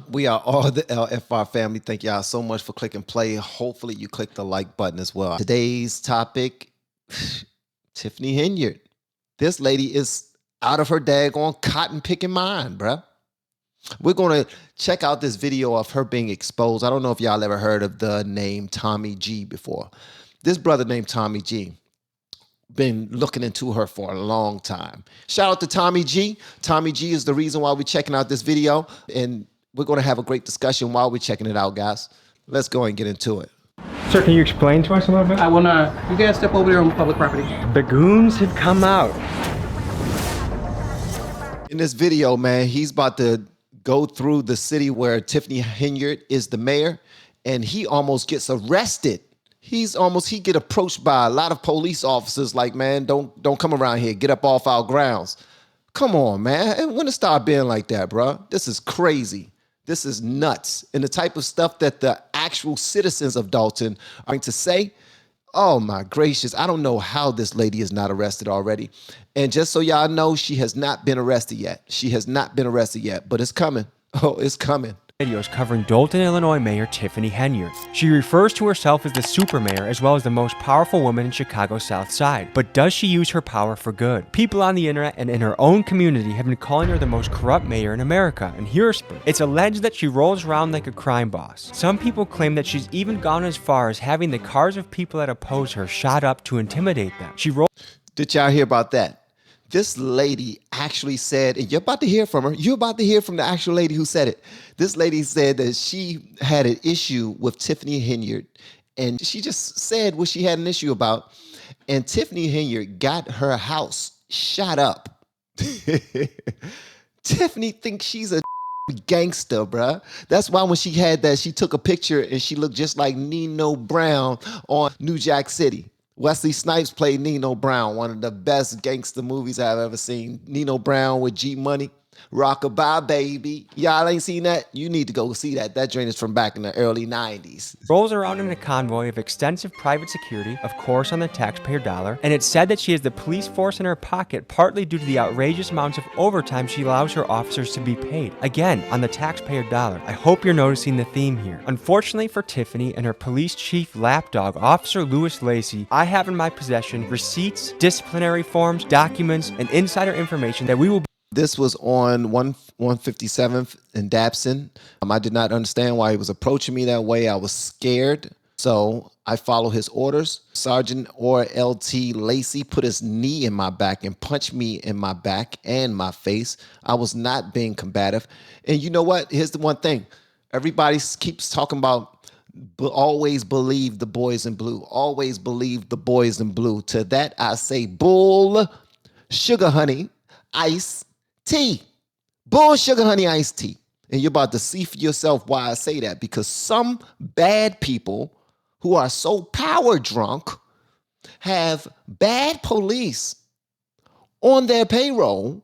We are all the LFR family. Thank y'all so much for clicking play. Hopefully you click the like button as well. Today's topic, Tiffany Henyard. This lady is out of her daggone cotton picking mind, bruh. We're going to check out this video of her being exposed. I don't know if y'all ever heard of the name Tommy G before. This brother named Tommy G been looking into her for a long time. Shout out to Tommy G. Tommy G is the reason why we're checking out this video, and we're going to have a great discussion while we're checking it out, guys. Let's go and get into it. Sir, can you explain to us a little bit? I wanna, you guys step over there on public property. The goons have come out. In this video, man, he's about to go through the city where Tiffany Henyard is the mayor, and he almost gets arrested. He get approached by a lot of police officers like, man, don't come around here. Get up off our grounds. Come on, man. When it start being like that, bro? This is crazy. This is nuts. And the type of stuff that the actual citizens of Dulton are going to say, oh my gracious, I don't know how this lady is not arrested already. And just so y'all know, she has not been arrested yet. She has not been arrested yet, but it's coming. Oh, it's coming. Videos covering Dulton, Illinois Mayor Tiffany Henyard. She refers to herself as the super mayor as well as the most powerful woman in Chicago's South Side. But does she use her power for good? People on the internet and in her own community have been calling her the most corrupt mayor in America. And here's it's alleged that she rolls around like a crime boss. Some people claim that she's even gone as far as having the cars of people that oppose her shot up to intimidate them. Did y'all hear about that? This lady actually said, and you're about to hear from her, you're about to hear from the actual lady who said it. This lady said that she had an issue with Tiffany Henyard, and she just said what she had an issue about, and Tiffany Henyard got her house shot up. Tiffany thinks she's a gangster, bruh. That's why when she had that, she took a picture and she looked just like Nino Brown on New Jack City. Wesley Snipes played Nino Brown, one of the best gangster movies I've ever seen. Nino Brown with G Money, Rockabye Baby. Y'all ain't seen that? You need to go see that. That joint is from back in the early 90s. Rolls around in a convoy of extensive private security, of course on the taxpayer dollar, and it's said that she has the police force in her pocket partly due to the outrageous amounts of overtime she allows her officers to be paid. Again, on the taxpayer dollar. I hope you're noticing the theme here. Unfortunately for Tiffany and her police chief lapdog, Officer Louis Lacey, I have in my possession receipts, disciplinary forms, documents, and insider information that we will This was on 157th and Dabson. I did not understand why he was approaching me that way. I was scared. So I followed his orders. Sergeant or LT Lacey put his knee in my back and punched me in my back and my face. I was not being combative. And you know what? Here's the one thing. Everybody keeps talking about always believe the boys in blue. Always believe the boys in blue. To that I say bull, sugar honey, ice, tea. Bull, sugar, honey, iced tea. And you're about to see for yourself why I say that. Because some bad people who are so power drunk have bad police on their payroll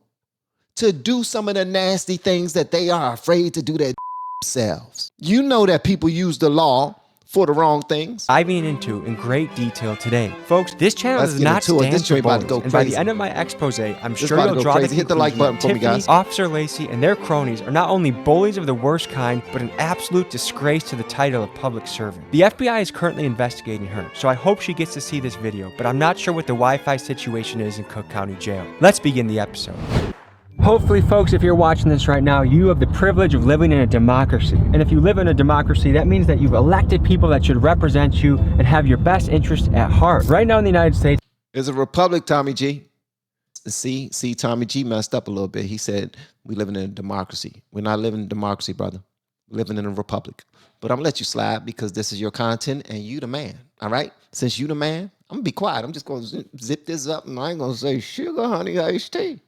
to do some of the nasty things that they are afraid to do themselves. You know that people use the law for the wrong things. Diving into in great detail today. Folks, this channel does not stand for bullies, and by the end of my expose, I'm sure you'll draw the conclusion hit the like button for me, guys. Officer Lacey and their cronies are not only bullies of the worst kind, but an absolute disgrace to the title of public servant. The FBI is currently investigating her, so I hope she gets to see this video, but I'm not sure what the Wi-Fi situation is in Cook County Jail. Let's begin the episode. Hopefully, folks, if you're watching this right now, you have the privilege of living in a democracy. And if you live in a democracy, that means that you've elected people that should represent you and have your best interest at heart. Right now in the United States, it's a republic, Tommy G. See, Tommy G messed up a little bit. He said, we living in a democracy. We're not living in a democracy, brother. We're living in a republic. But I'm gonna let you slide because this is your content and you the man, all right? Since you the man, I'm gonna be quiet. I'm just gonna zip this up and I ain't gonna say sugar, honey, iced tea.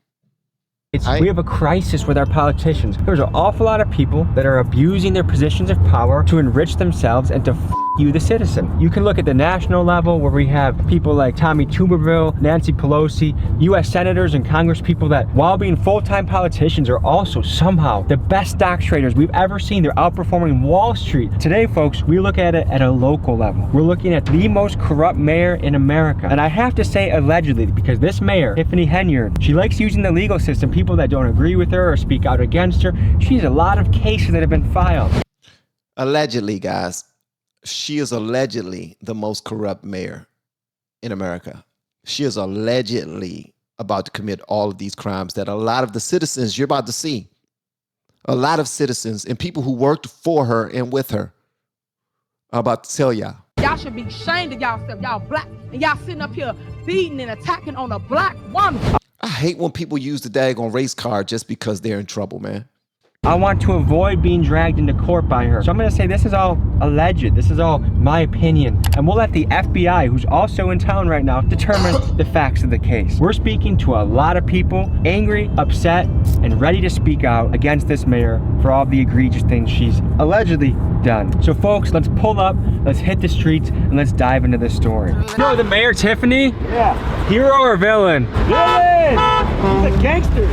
We have a crisis with our politicians. There's an awful lot of people that are abusing their positions of power to enrich themselves and to you, the citizen. You can look at the national level where we have people like Tommy Tuberville, Nancy Pelosi, U.S. senators and Congress people that, while being full-time politicians, are also somehow the best stock traders we've ever seen. They're outperforming Wall Street. Today, folks, we look at it at a local level. We're looking at the most corrupt mayor in America. And I have to say allegedly, because this mayor, Tiffany Henyard, she likes using the legal system. People people that don't agree with her or speak out against her. She has a lot of cases that have been filed. Allegedly, guys, she is allegedly the most corrupt mayor in America. She is allegedly about to commit all of these crimes that a lot of the citizens you're about to see, a lot of citizens and people who worked for her and with her are about to tell y'all. Y'all should be ashamed of y'all, y'all black, and y'all sitting up here beating and attacking on a black woman. I hate when people use the daggone race card just because they're in trouble, man. I want to avoid being dragged into court by her. So I'm going to say this is all alleged. This is all my opinion. And we'll let the FBI, who's also in town right now, determine the facts of the case. We're speaking to a lot of people, angry, upset, and ready to speak out against this mayor for all the egregious things she's allegedly done. So folks, let's pull up, let's hit the streets, and let's dive into this story. You know the mayor, Tiffany? Yeah. Hero or villain? Villain! He's a gangster.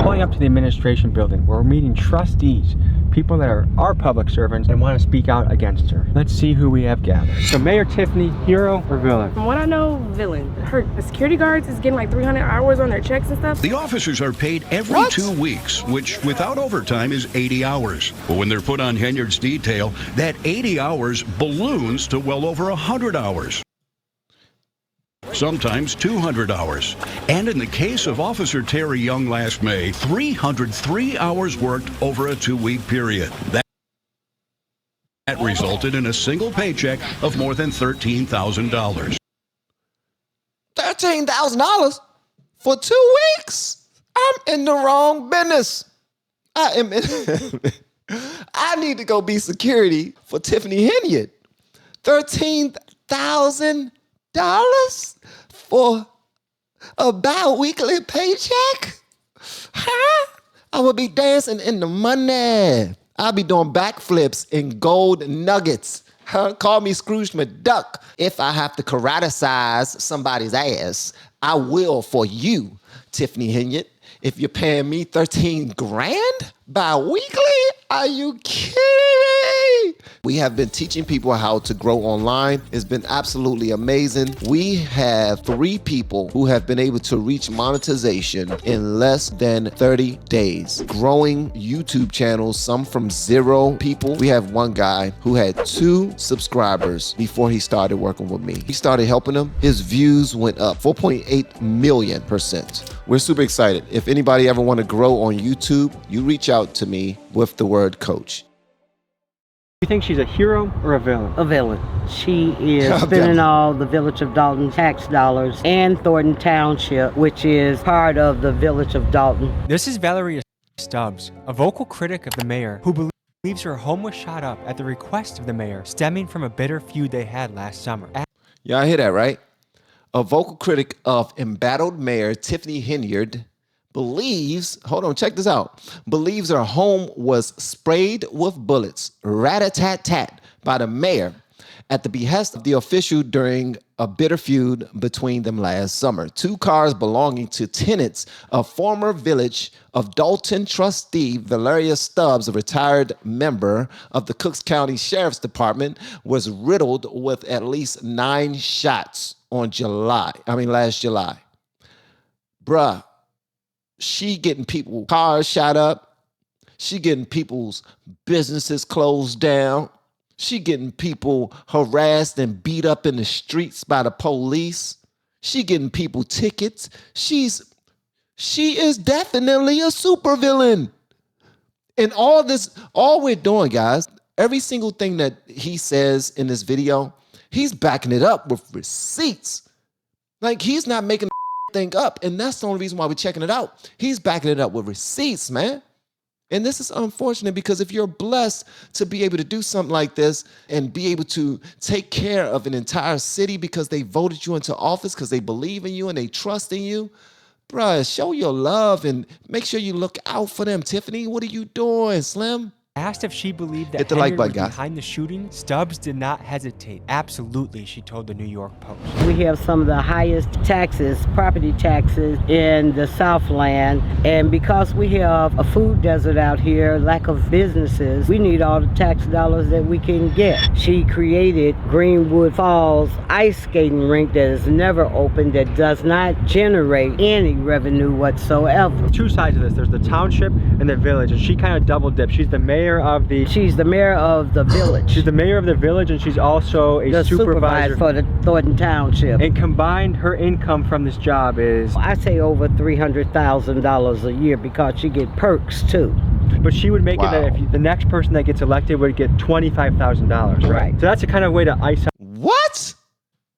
Pulling up to the administration building where we're meeting trustees, people that are our public servants and want to speak out against her. Let's see who we have gathered. So Mayor Tiffany, hero or villain? From what I know, villain. The security guards is getting like 300 hours on their checks and stuff. The officers are paid every 2 weeks, which without overtime is 80 hours. But when they're put on Henyard's detail, that 80 hours balloons to well over 100 hours. Sometimes 200 hours. And in the case of Officer Terry Young last May, 303 hours worked over a 2-week period. That resulted in a single paycheck of more than $13,000. $13,000 for 2 weeks? I'm in the wrong business. I need to go be security for Tiffany Henyard. $13,000 for a bi-weekly paycheck? Huh? I would be dancing in the money. I'll be doing backflips in gold nuggets. Huh? Call me Scrooge McDuck. If I have to karate-size somebody's ass, I will for you, Tiffany Henyard. If you're paying me 13 grand bi-weekly, are you kidding me? We have been teaching people how to grow online. It's been absolutely amazing. We have 3 people who have been able to reach monetization in less than 30 days. Growing YouTube channels, some from 0 people. We have one guy who had 2 subscribers before he started working with me. He started helping him. His views went up 4.8 million%. We're super excited. If anybody ever want to grow on YouTube, you reach out to me with the word coach. You think she's a hero or a villain? A villain. She is spending all the village of Dulton tax dollars and Thornton Township, which is part of the village of Dulton. This is Valeria Stubbs, a vocal critic of the mayor who believes her home was shot up at the request of the mayor, stemming from a bitter feud they had last summer. Y'all hear that, right? A vocal critic of embattled mayor Tiffany Henyard believes, hold on, check this out, believes her home was sprayed with bullets, rat-a-tat-tat, by the mayor at the behest of the official during a bitter feud between them last summer. 2 cars belonging to tenants of former village of Dulton trustee Valeria Stubbs, a retired member of the Cooks County Sheriff's Department, was riddled with at least 9 shots on last July. Bruh, she getting people cars shot up. She getting people's businesses closed down. She getting people harassed and beat up in the streets by the police. She getting people tickets. She is definitely a supervillain. And all we're doing, guys, every single thing that he says in this video, he's backing it up with receipts. Like, he's not making thing up, and that's the only reason why we're checking it out. He's backing it up with receipts, man. And this is unfortunate because if you're blessed to be able to do something like this and be able to take care of an entire city because they voted you into office, because they believe in you and they trust in you, bruh, show your love and make sure you look out for them. Tiffany, what are you doing, Slim? Asked if she believed that Hit the like Henry button, was guys. behind the shooting, Stubbs did not hesitate. Absolutely, she told the New York Post. We have some of the highest taxes, property taxes in the Southland, and because we have a food desert out here, lack of businesses, we need all the tax dollars that we can get. She created Greenwood Falls ice skating rink that is never open, that does not generate any revenue whatsoever. Two sides of this. There's the township and the village, and she kind of double dipped. She's the mayor of the... She's the mayor of the village. She's the mayor of the village, and she's also a the supervisor for the Thornton Township. And combined, her income from this job is... I say over $300,000 a year, because she get perks too. But she would make it that if the next person that gets elected would get $25,000, right? So that's a kind of way to ice out. What?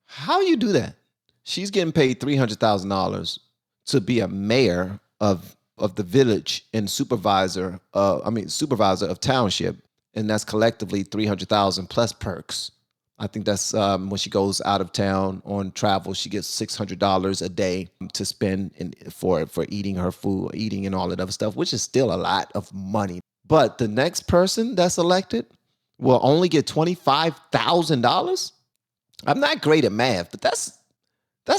How you do that? She's getting paid $300,000 to be a mayor of the village and supervisor of township, and that's collectively $300,000 plus perks. I think that's when she goes out of town on travel, she gets $600 a day to spend for eating her food, eating and all that other stuff, which is still a lot of money. But the next person that's elected will only get $25,000. I'm not great at math, but that's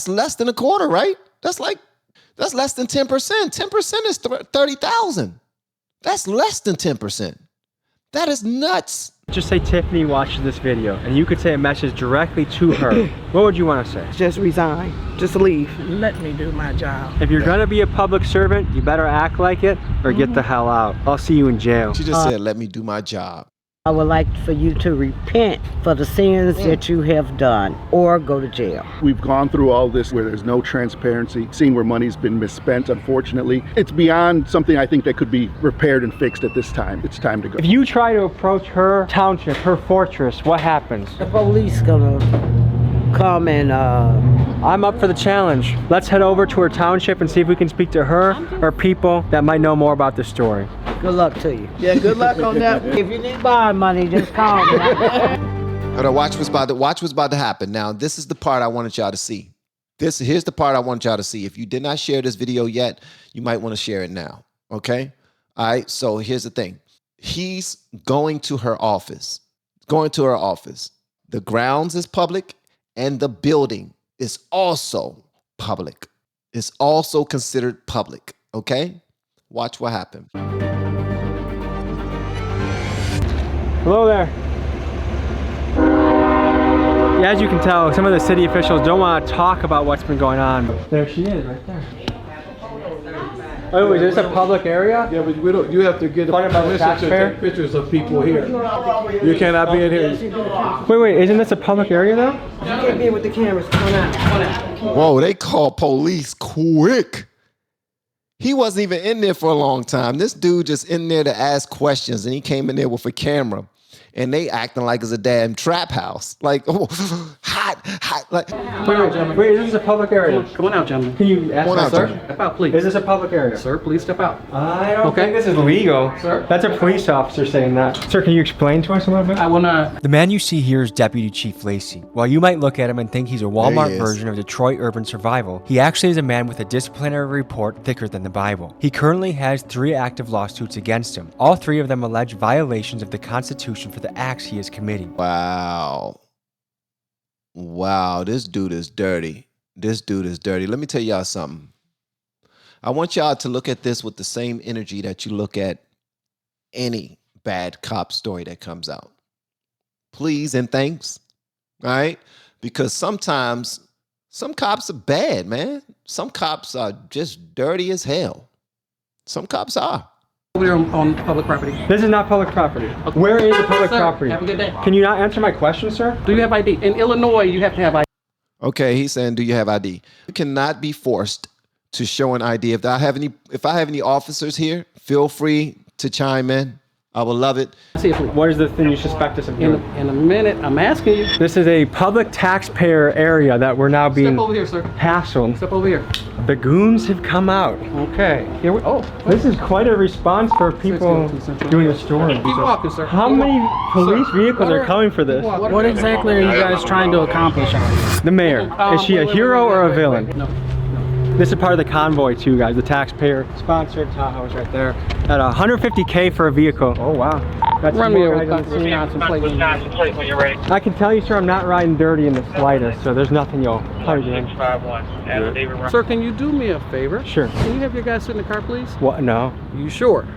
less than a quarter, right? That's less than 10%. 10% is 30,000. That's less than 10%. That is nuts. Just say Tiffany watches this video, and you could say a message directly to her. What would you want to say? Just resign. Just leave. Let me do my job. If you're gonna be a public servant, you better act like it or get the hell out. I'll see you in jail. She just said, let me do my job. I would like for you to repent for the sins that you have done, or go to jail. We've gone through all this where there's no transparency, seeing where money's been misspent, unfortunately. It's beyond something I think that could be repaired and fixed at this time. It's time to go. If you try to approach her township, her fortress, what happens? The police gonna come and I'm up for the challenge. Let's head over to her township and see if we can speak to her or people that might know more about this story. good luck to you. Yeah, good luck on that. If you need bond money, just call me. Hold on, watch what's about to happen. Now, this is the part I wanted y'all to see. Here's the part I want y'all to see. If you did not share this video yet, you might want to share it now. Okay? All right. So here's the thing. He's going to her office. The grounds is public, and the building is also public. It's also considered public. Okay? Watch what happened. Hello there. Yeah, as you can tell, some of the city officials don't want to talk about what's been going on. There she is, right there. Oh, is this a public area? Yeah, but we don't. You have to get a permission to take pictures of people here. You cannot be in here. Wait, isn't this a public area though? You can't be in with the cameras. Come on out. Whoa, they called police quick. He wasn't even in there for a long time. This dude just in there to ask questions, and he came in there with a camera. And they acting like it's a damn trap house. Like, oh, hot. Like, wait, is this a public area? Come on out, gentlemen. Can you ask me, sir? Step out, please. Is this a public area? Sir, please step out. I don't think this is legal. Sir? That's a police officer saying that. Sir, can you explain to us a little bit? I will not. The man you see here is Deputy Chief Lacey. While you might look at him and think he's a Walmart version of Detroit urban survival, he actually is a man with a disciplinary report thicker than the Bible. He currently has 3 active lawsuits against him. All 3 of them allege violations of the Constitution for the acts he is committing. Wow, this dude is dirty. Let me tell y'all something. I want y'all to look at this with the same energy that you look at any bad cop story that comes out. Please and thanks. All right? Because sometimes some cops are bad, man. Some cops are just dirty as hell. Some cops are. We're on public property. This is not public property. Okay. Where is the public property? Have a good day. Can you not answer my question, sir? Do you have ID? In Illinois, you have to have ID. Okay, he's saying, do you have ID? You cannot be forced to show an ID. If I have any officers here, feel free to chime in. I will love it. What is the thing you suspect us of doing? In a minute, I'm asking you. This is a public taxpayer area that we're now being Step over here, sir. hassled. Step over here. The goons have come out. Okay. Here we. Oh, this is quite a response for people doing a story. Keep walking, sir. How many police vehicles are coming for this? What exactly are you guys trying to accomplish on this? The mayor. Is she a hero or a villain? No. This is part of the convoy too, guys. The taxpayer sponsored Tahoe's right there. At $150K for a vehicle. Oh wow. That's Run me more over guys on the scene. Wisconsin plate when you're ready. I can tell you, sir, I'm not riding dirty in the slightest, so there's nothing you'll probably do. Sir, can you do me a favor? Sure. Can you have your guys sit in the car, please? What? No. You sure?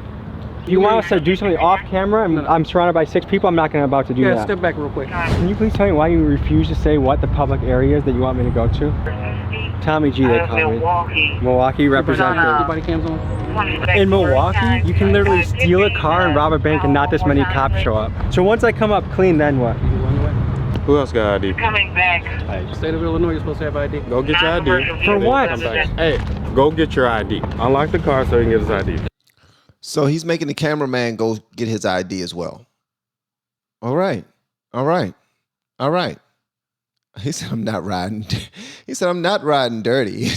You want us to do something off camera? I'm surrounded by 6 people. I'm not about to do that. Step back real quick. Can you please tell me why you refuse to say what the public area is that you want me to go to? Tommy G, they call me. Milwaukee representative. Everybody cams on? In Milwaukee, you can literally steal a car and rob a bank and not this many cops show up. So once I come up clean, then what? Who else got ID? Coming back. State of Illinois, you're supposed to have ID. Go get your ID. For what? Come back. Hey, go get your ID. Unlock the car so he can get his ID. So he's making the cameraman go get his ID as well. All right. All right. All right. He said, I'm not riding. He said, I'm not riding dirty.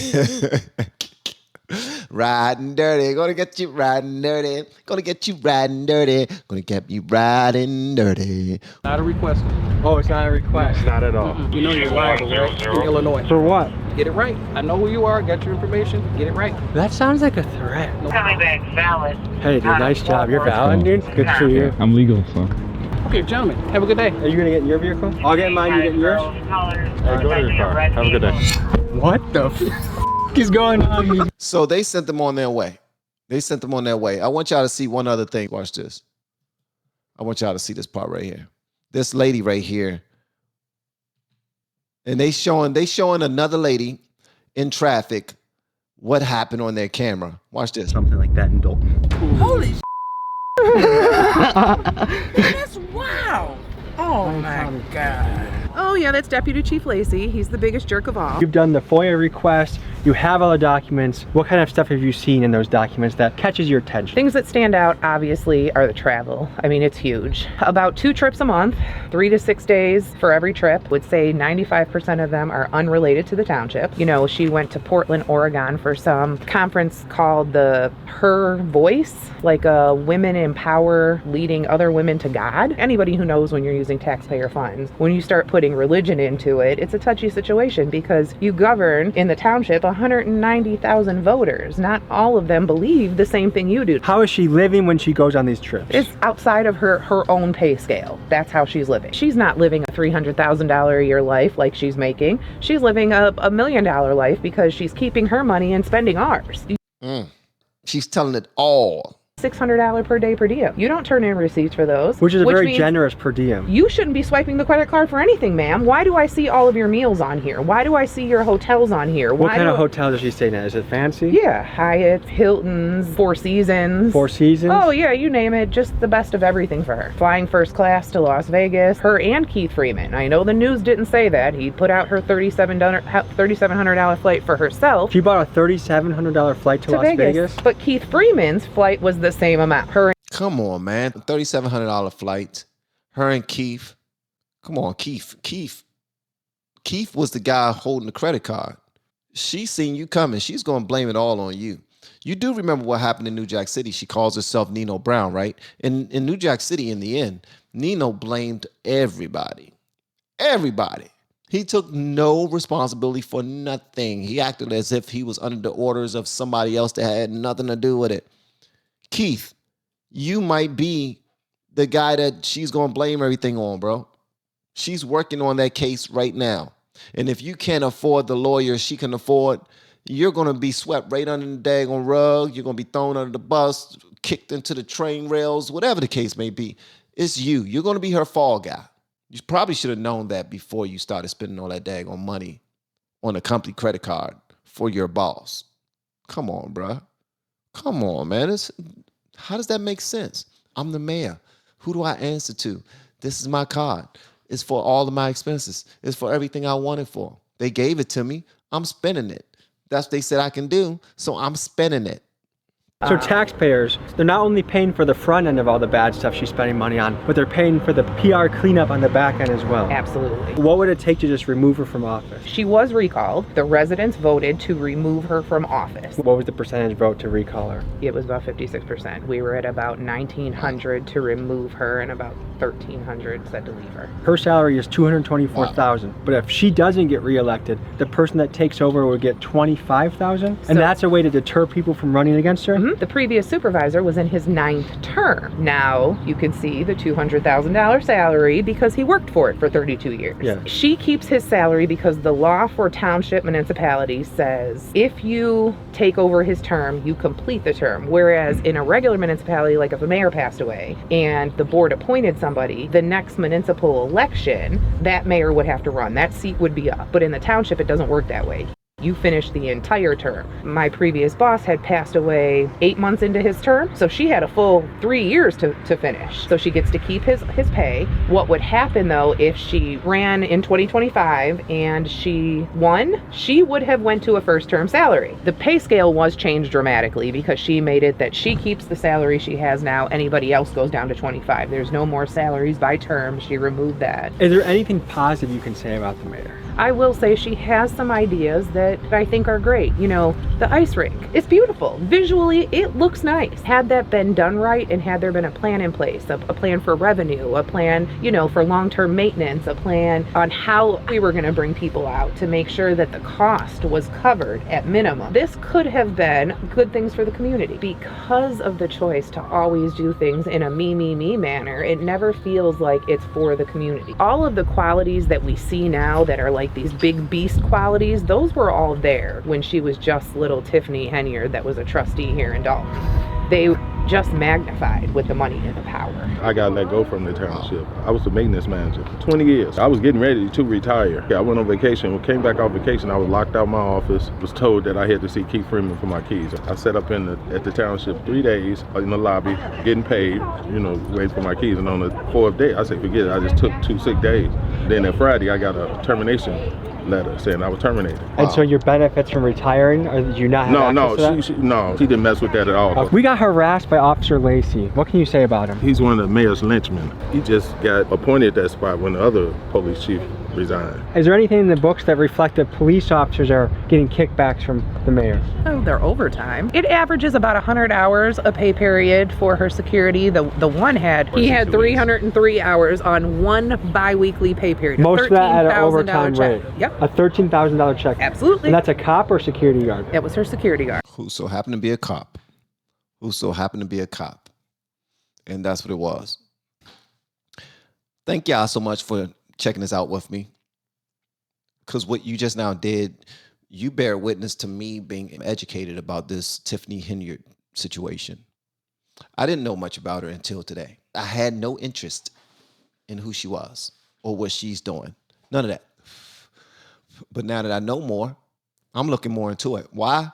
Riding dirty. Gonna get you riding dirty. Gonna get you riding dirty. Gonna get you riding dirty. Not a request. Oh, it's not a request. Not at all. You know you're liable, right? In Illinois. For what? Get it right. I know who you are. Got your information. Get it right. That sounds like a threat. Coming back valid. Hey, dude, nice job. You're valid, dude. Good for you. I'm legal, so. Okay, gentlemen, have a good day. Are you gonna get in your vehicle? I'll get in mine, you get in yours? Hey, go to your car. Have a good day. What the is going on? So they sent them on their way. They sent them on their way. I want y'all to see one other thing. Watch this. I want y'all to see this part right here. This lady right here. And they showing another lady in traffic what happened on their camera. Watch this. Something like that in Dulton. Holy That's wow. Oh my God. Oh yeah, that's Deputy Chief Lacey. He's the biggest jerk of all. You've done the FOIA request. You have all the documents. What kind of stuff have you seen in those documents that catches your attention? Things that stand out, obviously, are the travel. I mean, it's huge. About 2 trips a month, 3 to 6 days for every trip. Would say 95% of them are unrelated to the township. You know, she went to Portland, Oregon for some conference called the Her Voice, like a women in power leading other women to God. Anybody who knows when you're using taxpayer funds, when you start putting religion into it, it's a touchy situation because you govern in the township 190,000 voters. Not all of them believe the same thing you do. How is she living when she goes on these trips? It's outside of her own pay scale. That's how she's living. She's not living a $300,000 a year life like she's making. She's living a $1 million life because she's keeping her money and spending ours. She's telling it all. $600 per day per diem. You don't turn in receipts for those. Which is a very generous per diem. You shouldn't be swiping the credit card for anything, ma'am. Why do I see all of your meals on here? Why do I see your hotels on here? What kind of hotels is she staying at? Is it fancy? Yeah, Hyatt, Hilton's, Four Seasons. Four Seasons? Oh yeah, you name it. Just the best of everything for her. Flying first class to Las Vegas. Her and Keith Freeman. I know the news didn't say that. He put out her $3,700 flight for herself. She bought a $3,700 flight to Las Vegas? But Keith Freeman's flight was the same amount. Come on, man. $3,700 flight. Her and Keith. Come on, Keith. Keith was the guy holding the credit card. She's seen you coming. She's going to blame it all on you. You do remember what happened in New Jack City. She calls herself Nino Brown, right? In New Jack City, in the end, Nino blamed everybody. Everybody. He took no responsibility for nothing. He acted as if he was under the orders of somebody else that had nothing to do with it. Keith, you might be the guy that she's going to blame everything on, bro. She's working on that case right now. And if you can't afford the lawyer she can afford, you're going to be swept right under the daggone rug. You're going to be thrown under the bus, kicked into the train rails, whatever the case may be. It's you. You're going to be her fall guy. You probably should have known that before you started spending all that daggone money on a company credit card for your boss. Come on, bro. Come on, man. How does that make sense? I'm the mayor. Who do I answer to? This is my card. It's for all of my expenses. It's for everything I want it for. They gave it to me. I'm spending it. That's what they said I can do, so I'm spending it. So taxpayers, they're not only paying for the front end of all the bad stuff she's spending money on, but they're paying for the PR cleanup on the back end as well. Absolutely. What would it take to just remove her from office? She was recalled. The residents voted to remove her from office. What was the percentage vote to recall her? It was about 56%. We were at about 1,900 to remove her and about 1,300 said to leave her. Her salary is $224,000, but if she doesn't get reelected, the person that takes over would get $25,000, and that's a way to deter people from running against her? The previous supervisor was in his 9th term. Now you can see the $200,000 salary because he worked for it for 32 years. Yeah. She keeps his salary because the law for township municipalities says if you take over his term, you complete the term. Whereas in a regular municipality, like if a mayor passed away and the board appointed somebody, the next municipal election, that mayor would have to run. That seat would be up. But in the township, it doesn't work that way. You finish the entire term. My previous boss had passed away 8 months into his term, so she had a full 3 years to finish. So she gets to keep his pay. What would happen though if she ran in 2025 and she won? She would have went to a first term salary. The pay scale was changed dramatically because she made it that she keeps the salary she has now. Anybody else goes down to 25. There's no more salaries by term. She removed that. Is there anything positive you can say about the mayor? I will say she has some ideas that I think are great. You know, the ice rink, it's beautiful. Visually, it looks nice. Had that been done right and had there been a plan in place, a plan for revenue, a plan, you know, for long-term maintenance, a plan on how we were gonna bring people out to make sure that the cost was covered at minimum. This could have been good things for the community. Because of the choice to always do things in a me manner, it never feels like it's for the community. All of the qualities that we see now that are like these big beast qualities, those were all there when she was just little Tiffany Henyard that was a trustee here in Dulton. They just magnified with the money and the power. I got let go from the township. I was the maintenance manager for 20 years. I was getting ready to retire. I went on vacation. Came back off vacation, I was locked out of my office. Was told that I had to see Keith Freeman for my keys. I sat up at the township 3 days in the lobby, getting paid, you know, waiting for my keys. And on the 4th day, I said, forget it. I just took 2 sick days. Then that Friday, I got a termination letter saying I was terminated. And so your benefits from retiring, or did you not have access to that? She didn't mess with that at all. We got harassed by Officer Lacey. What can you say about him? He's one of the mayor's lynchmen. He just got appointed that spot when the other police chief resigned. Is there anything in the books that reflect that police officers are getting kickbacks from the mayor? Oh, they're overtime. It averages about 100 hours a pay period for her security. The one he had 303 hours on one bi-weekly pay period. Most of that at an overtime rate. Yep. A $13,000 check. Absolutely. And that's a cop or security guard? That was her security guard. Who so happened to be a cop. And that's what it was. Thank y'all so much for checking this out with me. Because what you just now did, you bear witness to me being educated about this Tiffany Henyard situation. I didn't know much about her until today. I had no interest in who she was or what she's doing. None of that. But now that I know more, I'm looking more into it. Why?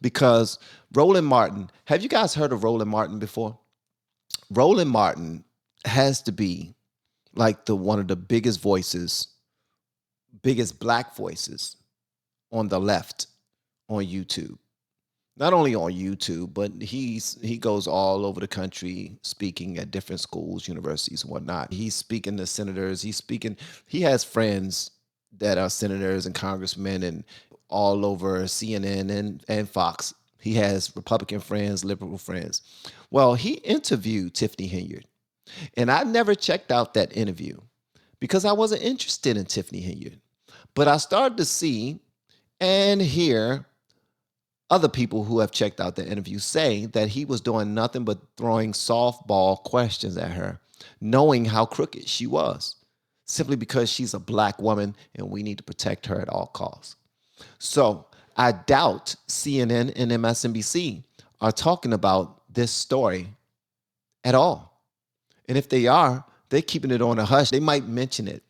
Because Roland Martin, have you guys heard of Roland Martin before? Roland Martin has to be like one of the biggest voices, biggest black voices on the left on YouTube. Not only on YouTube, but he goes all over the country speaking at different schools, universities, and whatnot. He's speaking to senators. He has friends that are senators and congressmen and all over CNN and Fox. He has Republican friends, liberal friends. Well, he interviewed Tiffany Henyard. And I never checked out that interview because I wasn't interested in Tiffany Henyard. But I started to see and hear other people who have checked out the interview say that he was doing nothing but throwing softball questions at her, knowing how crooked she was, simply because she's a black woman and we need to protect her at all costs. So I doubt CNN and MSNBC are talking about this story at all. And if they are, they're keeping it on a hush. They might mention it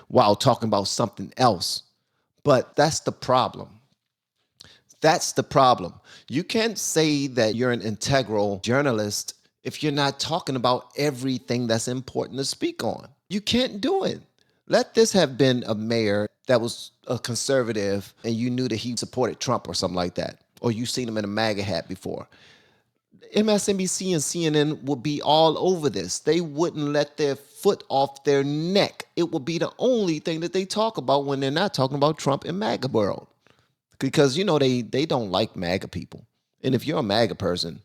while talking about something else. But that's the problem. That's the problem. You can't say that you're an integral journalist if you're not talking about everything that's important to speak on. You can't do it. Let this have been a mayor that was a conservative and you knew that he supported Trump or something like that, or you've seen him in a MAGA hat before. MSNBC and CNN would be all over this. They wouldn't let their foot off their neck. It would be the only thing that they talk about when they're not talking about Trump and MAGA world. Because, you know, they don't like MAGA people. And if you're a MAGA person,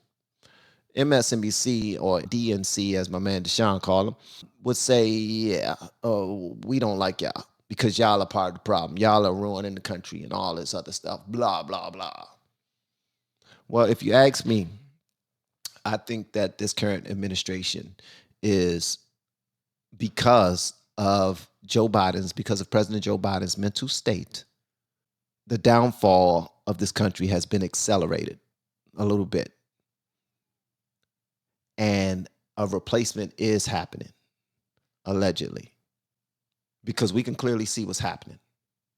MSNBC or DNC, as my man Deshaun called them, would say, yeah, we don't like y'all because y'all are part of the problem. Y'all are ruining the country and all this other stuff, blah, blah, blah. Well, if you ask me, I think that this current administration is because of President Joe Biden's mental state, the downfall of this country has been accelerated a little bit. And a replacement is happening, allegedly, because we can clearly see what's happening.